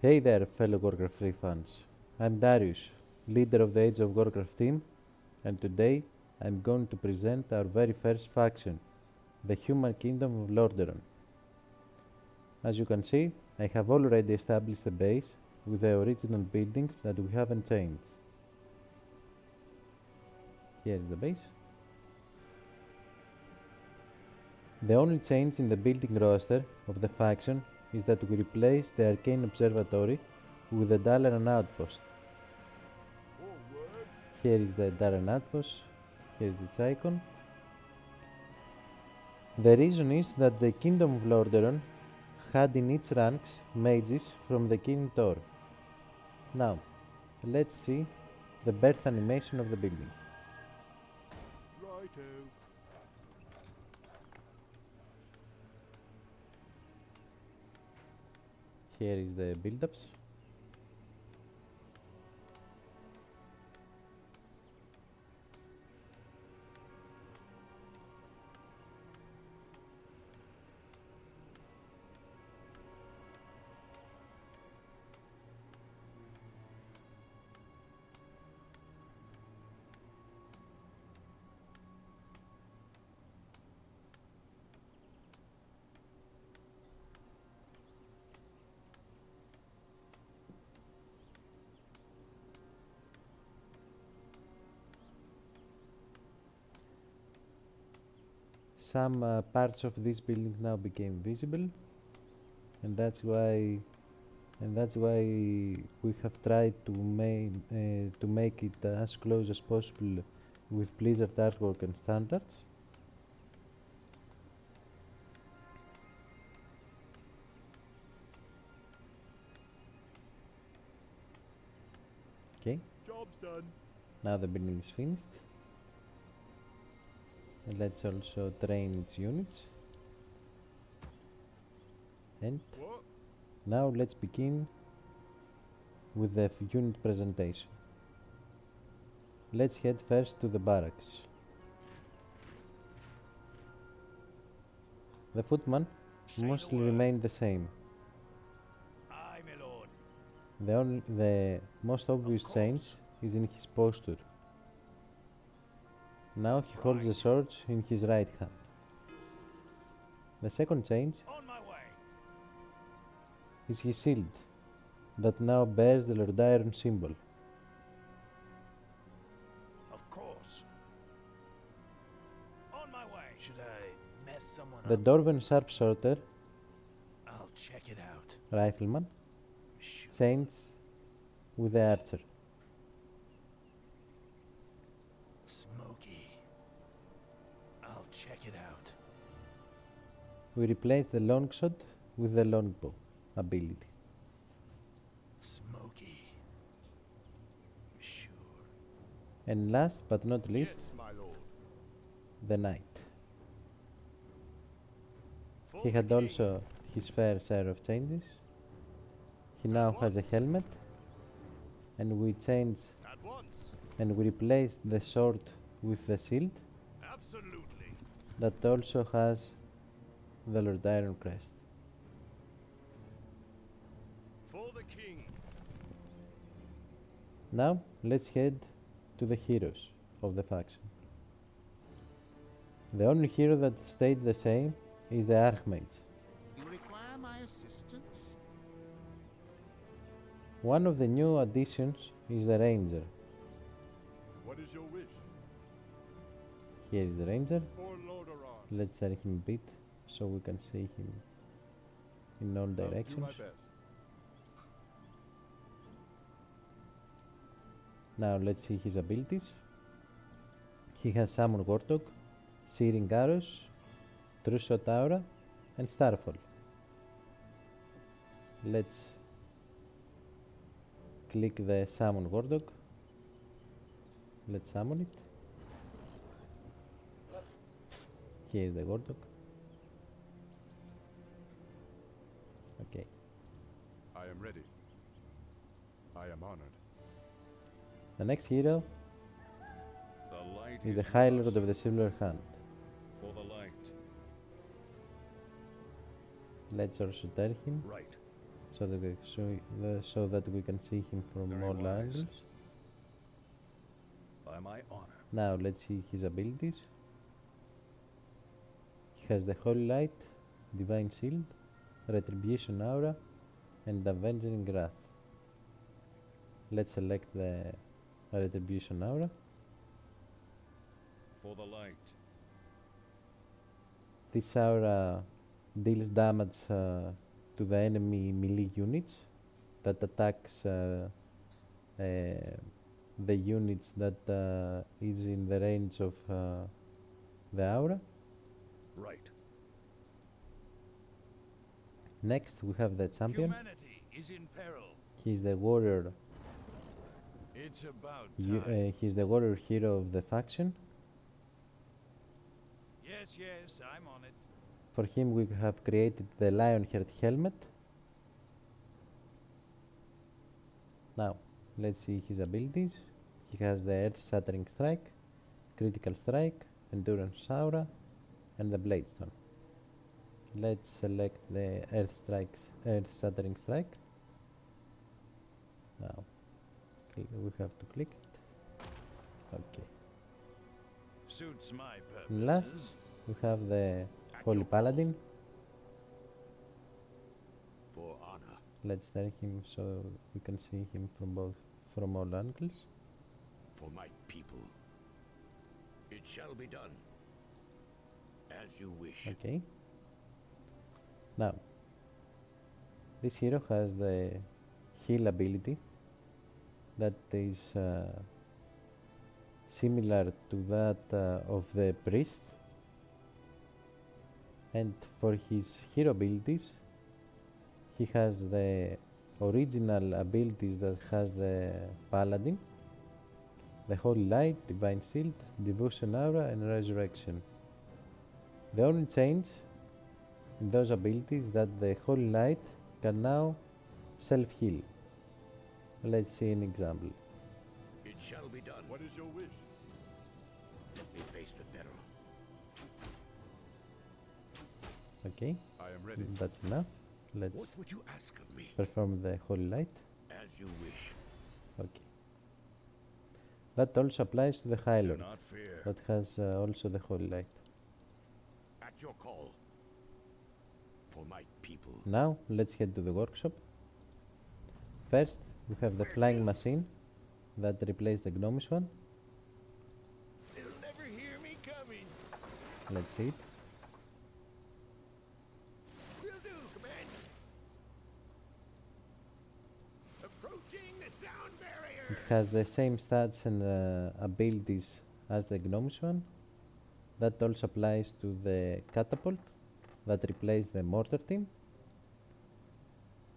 Hey there, fellow Warcraft 3 fans. I'm Darius, leader of the Age of Warcraft team, and today I'm going to present our very first faction, the Human Kingdom of Lordaeron. As you can see, I have already established a base with the original buildings that we haven't changed. Here is the base. The only change in the building roster of the faction is that we replaced the Arcane Observatory with the Dalaran Outpost. Here is the Dalaran Outpost, here is its icon. The reason is that the Kingdom of Lordaeron had in its ranks mages from the King Tor. Now, let's see the birth animation of the building. Righto. Here is the build-ups. Some parts of this building now became visible, and that's why we have tried to make it as close as possible with Blizzard artwork and standards. Okay, Job's done. now the building is finished. And let's also train its units. And What? now let's begin with the unit presentation. Let's head first to the barracks. The footman mostly remained the same. Aye, my lord. The most obvious change is in his posture. Now he holds the sword in his right hand. The second change On my way. is his shield, that now bears the Lordaeron symbol. Of course. On my way. Should I mess someone The up? Dwarven Sharpshooter I'll check it out. rifleman Sure. changes with the archer. Smoky. I'll check it out. We replace the longsword with the longbow ability. Smoky. Sure. And last but not least, Yes, my lord. the knight. For He the had king. also his fair share of changes. He now has a helmet, and we changed At once. and we replaced the sword with the shield Absolutely. that also has the Lordaeron crest. For the king. Now let's head to the heroes of the faction. The only hero that stayed the same is the Archmage. You require my assistance? One of the new additions is the Ranger. What is your wish? Here is the Ranger. For Lordaeron. Let's turn him a bit so we can see him in all I'll do my directions. best. Now let's see his abilities. He has Summon Warthog, Searing Arrows, True Shot Aura, and Starfall. Let's click the Summon Warthog. Let's summon it. Here is the Warthog. Okay. I am ready. I am honored. The next hero The light is the High Lord of the Silver Hand. for the light. Let's also tell him Right. so that we can see him from Very all wise. angles. By my honor. Now let's see his abilities. He has the Holy Light, Divine Shield, Retribution Aura, and Avenging Wrath. Let's select the Retribution Aura. For the light. This aura deals damage to the enemy melee units that attacks the units that is in the range of the aura. Right. Next we have the champion. Humanity is in peril. He's the warrior. It's about time. He's the warrior hero of the faction. Yes, I'm on it. For him we have created the Lionheart helmet. Now let's see his abilities. He has the Earth Shattering Strike, Critical Strike, Endurance Aura, and the Blade Stone. Let's select the Earth Shattering Strike. Now we have to click it. Okay. Suits my purposes. And last we have the Holy Paladin. For honor. Let's turn him so we can see him from all angles. For my people. It shall be done. As you wish. Okay. Now this hero has the heal ability that is similar to that of the priest, and for his hero abilities he has the original abilities that has the paladin, the Holy Light, Divine Shield, Devotion Aura, and Resurrection. The only change in those abilities that the Holy Light can now self-heal. Let's see an example. It shall be done. What is your wish? Let me face the peril. Okay, I am ready. that's enough. Let's What would you ask of me? perform the Holy Light. As you wish. Okay. That also applies to the High Do Lord, not fear. that has also the Holy Light. At your call. For my people. Now let's head to the workshop. First we have the flying machine that replaced the gnomish one. They'll never hear me coming. Let's see it. Will do, Commander. Approaching the sound barrier. It has the same stats and abilities as the gnomish one. That also applies to the catapult that replaced the mortar team.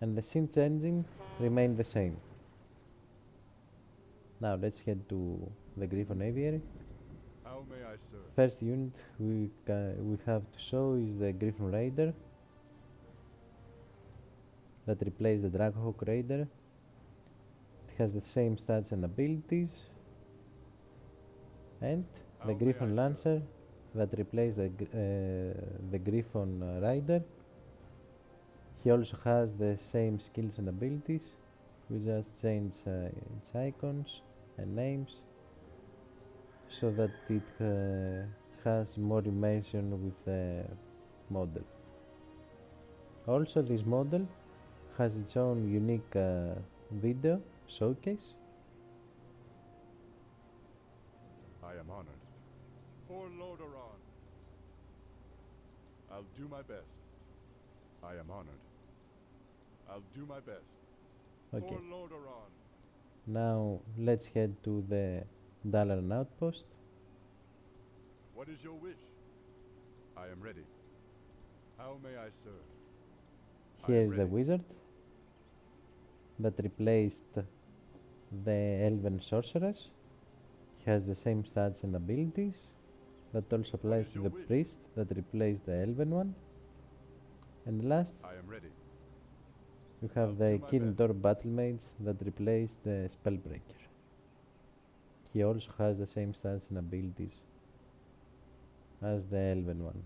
And the synth engine remained the same. Now let's head to the Griffon Aviary. How may I serve? First unit we have to show is the Griffon Raider that replaced the Draghawk Raider. It has the same stats and abilities. And How the may Griffon I serve? Lancer that replaced the Griffon Rider. He also has the same skills and abilities. We just change its icons and names so that it has more immersion with the model. Also, this model has its own unique video showcase. I am honored. For Lordaeron. I'll do my best. I am honored. I'll do my best. Okay, For Lordaeron. now let's head to the Dalaran outpost. What is your wish? I am ready. How may I serve? I Here am is the ready. wizard that replaced the elven sorceress. He has the same stats and abilities. That also applies is to your the wish? priest that replaced the elven one. And last, I am ready. you have I'll the do my Kirindor battle mage that replaced the spellbreaker. He also has the same stats and abilities as the elven one.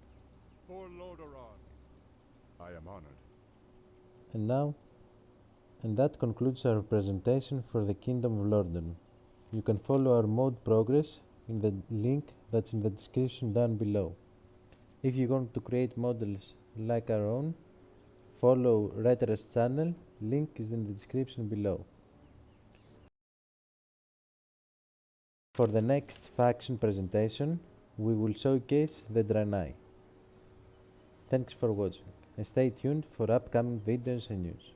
For Lordaeron. I am honored. And now And that concludes our presentation for the Kingdom of Lordaeron. You can follow our mod progress in the link that's in the description down below. If you want to create models like our own, follow Retar's channel, link is in the description below. For the next faction presentation, we will showcase the Draenei. Thanks for watching and stay tuned for upcoming videos and news.